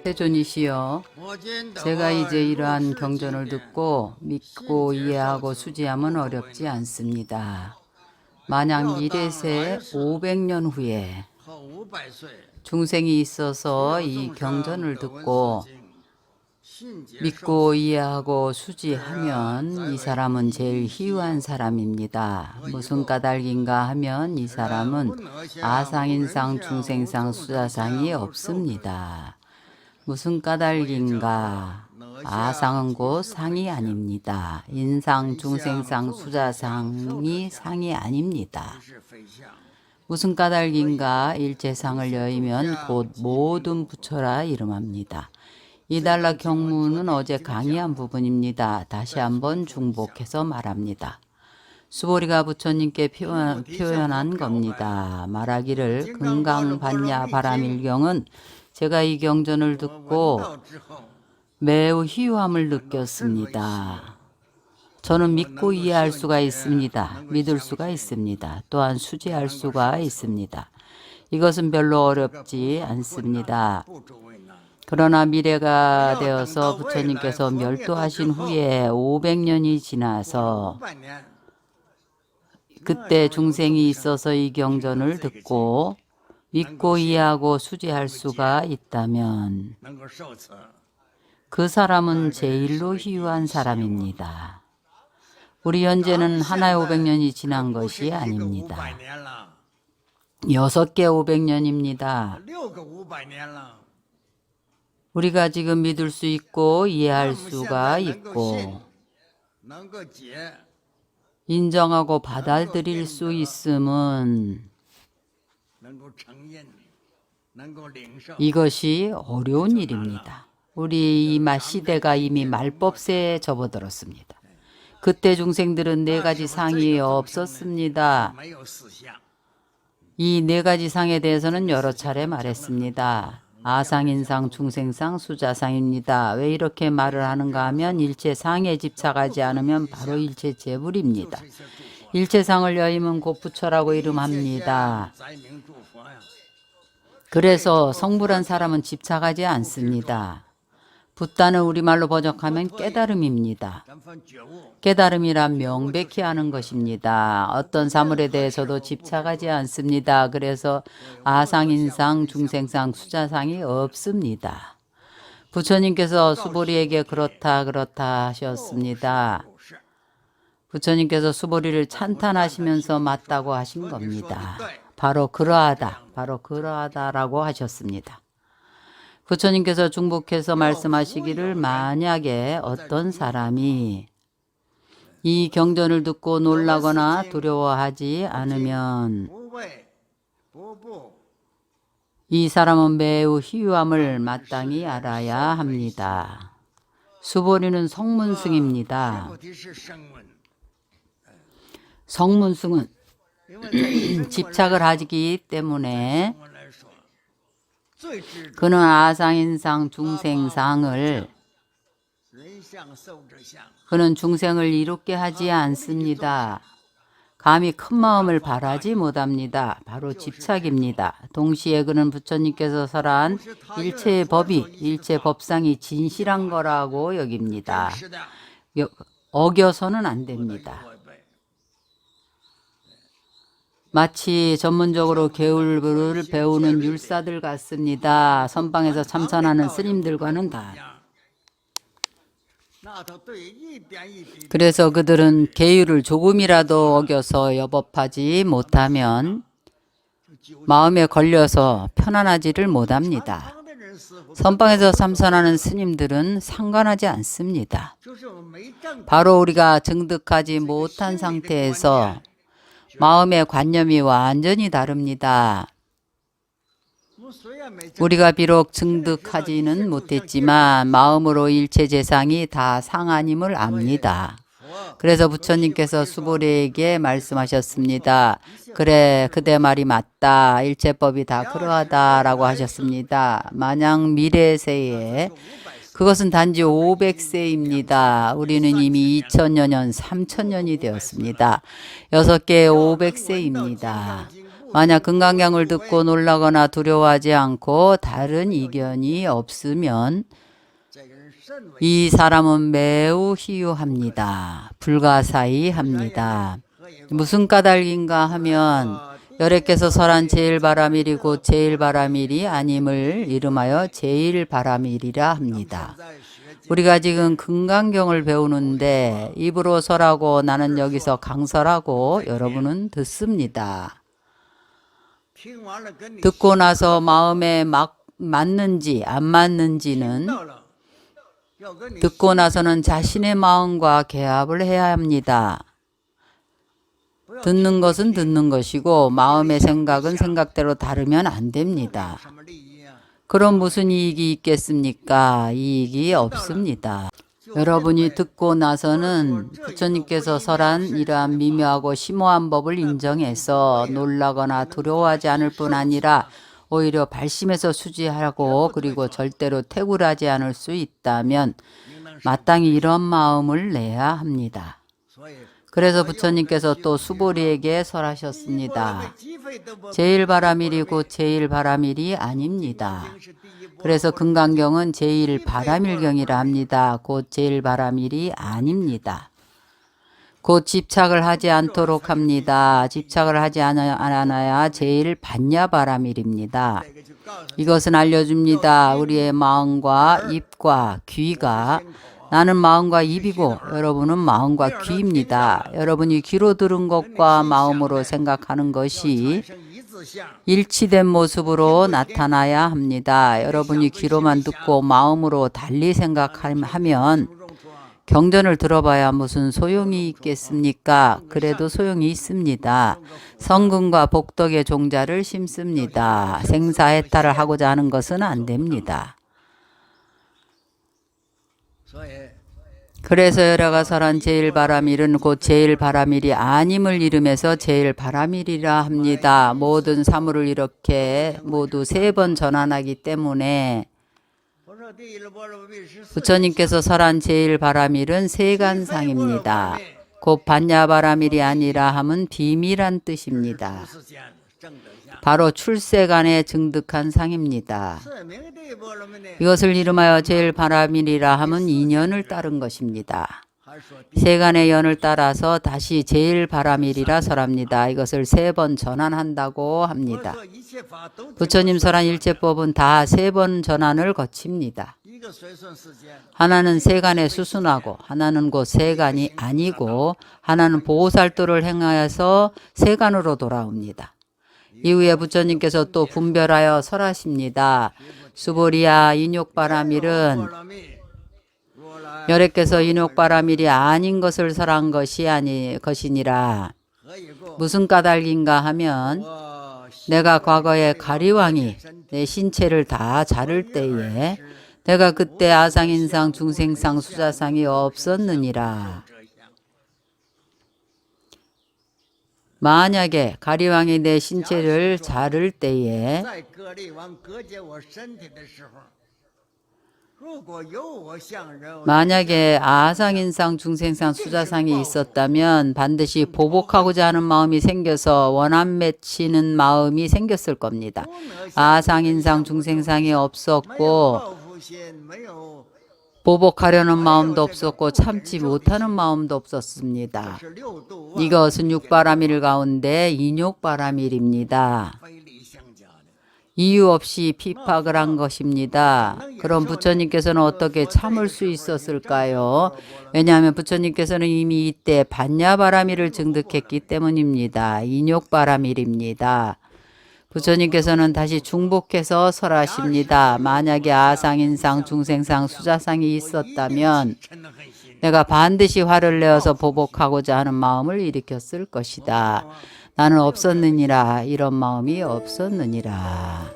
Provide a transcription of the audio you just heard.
세존이시여, 제가 이제 이러한 경전을 듣고 믿고 이해하고 수지함은 어렵지 않습니다. 만약 미래세 500년 후에 중생이 있어서 이 경전을 듣고 믿고 이해하고 수지하면 이 사람은 제일 희유한 사람입니다. 무슨 까닭인가 하면 이 사람은 아상인상 중생상 수자상이 없습니다. 무슨 까닭인가? 아상은 곧 상이 아닙니다. 인상, 중생상, 수자상이 상이 아닙니다. 무슨 까닭인가? 일체상을 여의면 곧 모든 부처라 이름합니다. 이달락 경문은 어제 강의한 부분입니다. 다시 한번 중복해서 말합니다. 수보리가 부처님께 표현한 겁니다. 말하기를 금강반야 바라밀경은 제가 이 경전을 듣고 매우 희유함을 느꼈습니다. 저는 믿고 이해할 수가 있습니다. 믿을 수가 있습니다. 또한 수지할 수가 있습니다. 이것은 별로 어렵지 않습니다. 그러나 미래가 되어서 부처님께서 멸도하신 후에 500년이 지나서 그때 중생이 있어서 이 경전을 듣고 믿고 이해하고 수지할 수가 있다면 그 사람은 제일로 희유한 사람입니다. 우리 현재는 하나의 500년이 지난 것이 아닙니다. 6개 500년입니다. 우리가 지금 믿을 수 있고 이해할 수가 있고 인정하고 받아들일 수 있음은 이것이 어려운 일입니다. 우리 이 시대가 이미 말법세에 접어들었습니다. 그때 중생들은 4가지 상이 없었습니다. 이 4가지 상에 대해서는 여러 차례 말했습니다. 아상인상, 중생상, 수자상입니다. 왜 이렇게 말을 하는가 하면 일체상에 집착하지 않으면 바로 일체재불입니다. 일체상을 여의면 곧 부처라고 이름합니다. 그래서 성불한 사람은 집착하지 않습니다. 붓다는 우리말로 번역하면 깨달음입니다. 깨달음이란 명백히 하는 것입니다. 어떤 사물에 대해서도 집착하지 않습니다. 그래서 아상인상, 중생상, 수자상이 없습니다. 부처님께서 수보리에게 그렇다 하셨습니다. 부처님께서 수보리를 찬탄하시면서 맞다고 하신 겁니다. 바로 그러하다라고 하셨습니다. 부처님께서 중복해서 말씀하시기를 만약에 어떤 사람이 이 경전을 듣고 놀라거나 두려워하지 않으면 이 사람은 매우 희유함을 마땅히 알아야 합니다. 수보리는 성문승입니다. 성문승은 집착을 하기 때문에 그는 아상인상 중생상을 그는 중생을 이롭게 하지 않습니다. 감히 큰 마음을 바라지 못합니다. 바로 집착입니다. 동시에 그는 부처님께서 설한 일체의 법이 일체 법상이 진실한 거라고 여깁니다. 어겨서는 안 됩니다. 마치 전문적으로 계율을 배우는 율사들 같습니다. 선방에서 참선하는 스님들과는 다. 그래서 그들은 계율을 조금이라도 어겨서 여법하지 못하면 마음에 걸려서 편안하지를 못합니다. 선방에서 참선하는 스님들은 상관하지 않습니다. 바로 우리가 증득하지 못한 상태에서 마음의 관념이 완전히 다릅니다. 우리가 비록 증득하지는 못했지만 마음으로 일체재상이 다 상아님을 압니다. 그래서 부처님께서 수보리에게 말씀하셨습니다. 그래, 그대 말이 맞다. 일체법이 다 그러하다라고 하셨습니다. 만약 미래세에 그것은 단지 500세입니다. 우리는 이미 2000여 년, 3000년이 되었습니다. 6개의 500세입니다. 만약 금강경을 듣고 놀라거나 두려워하지 않고 다른 이견이 없으면 이 사람은 매우 희유합니다. 불가사의합니다. 무슨 까닭인가 하면 여래께서 설한 제일바라밀이 곧 제일바라밀이 아님을 이름하여 제일바라밀이라 합니다. 우리가 지금 금강경을 배우는데 입으로 설하고 나는 여기서 강설하고 여러분은 듣습니다. 듣고 나서 마음에 맞는지 안 맞는지는 듣고 나서는 자신의 마음과 개합을 해야 합니다. 듣는 것은 듣는 것이고 마음의 생각은 생각대로 다르면 안 됩니다. 그럼 무슨 이익이 있겠습니까? 이익이 없습니다. 여러분이 듣고 나서는 부처님께서 설한 이러한 미묘하고 심오한 법을 인정해서 놀라거나 두려워하지 않을 뿐 아니라 오히려 발심해서 수지하고 그리고 절대로 태굴하지 않을 수 있다면 마땅히 이런 마음을 내야 합니다. 그래서 부처님께서 또 수보리에게 설하셨습니다. 제일바라밀이 곧 제일바라밀이 아닙니다. 그래서 금강경은 제일바라밀경이라 합니다. 곧 제일바라밀이 아닙니다. 곧 집착을 하지 않도록 합니다. 집착을 하지 않아야 제일반야바라밀입니다. 이것은 알려줍니다. 우리의 마음과 입과 귀가 나는 마음과 입이고 여러분은 마음과 귀입니다. 여러분이 귀로 들은 것과 마음으로 생각하는 것이 일치된 모습으로 나타나야 합니다. 여러분이 귀로만 듣고 마음으로 달리 생각하면 경전을 들어봐야 무슨 소용이 있겠습니까? 그래도 소용이 있습니다. 성근과 복덕의 종자를 심습니다. 생사해탈을 하고자 하는 것은 안 됩니다. 그래서 여러가 설한 제일바라밀은 곧 제일바라밀이 아님을 이름해서 제일바라밀이라 합니다. 모든 사물을 이렇게 모두 3번 전환하기 때문에 부처님께서 설한 제일바라밀은 세간상입니다. 곧 반야바라밀이 아니라 함은 비밀한 뜻입니다. 바로 출세간에 증득한 상입니다. 이것을 이름하여 제일바라밀이라 함은 인연을 따른 것입니다. 세간의 연을 따라서 다시 제일바라밀이라 설합니다. 이것을 3번 전환한다고 합니다. 부처님 설한 일체법은 다 3번 전환을 거칩니다. 하나는 세간에 수순하고 하나는 곧 세간이 아니고 하나는 보살도를 행하여서 세간으로 돌아옵니다. 이후에 부처님께서 또 분별하여 설하십니다. 수보리야 인욕바라밀은 여래께서 인욕바라밀이 아닌 것을 설한 것이니라. 무슨 까닭인가 하면 내가 과거에 가리왕이 내 신체를 다 자를 때에 내가 그때 아상인상 중생상 수자상이 없었느니라. 만약에 가리왕이 내 신체를 자를 때에 만약에 아상인상 중생상 수자상이 있었다면 반드시 보복하고자 하는 마음이 생겨서 원한 맺히는 마음이 생겼을 겁니다. 아상인상 중생상이 없었고 보복하려는 마음도 없었고 참지 못하는 마음도 없었습니다. 이것은 육바라밀 가운데 인욕바라밀입니다. 이유 없이 피팍을 한 것입니다. 그럼 부처님께서는 어떻게 참을 수 있었을까요? 왜냐하면 부처님께서는 이미 이때 반야바라밀을 증득했기 때문입니다. 인욕바라밀입니다. 부처님께서는 다시 중복해서 설하십니다. 만약에 아상인상 중생상 수자상이 있었다면 내가 반드시 화를 내어서 보복하고자 하는 마음을 일으켰을 것이다. 나는 없었느니라. 이런 마음이 없었느니라.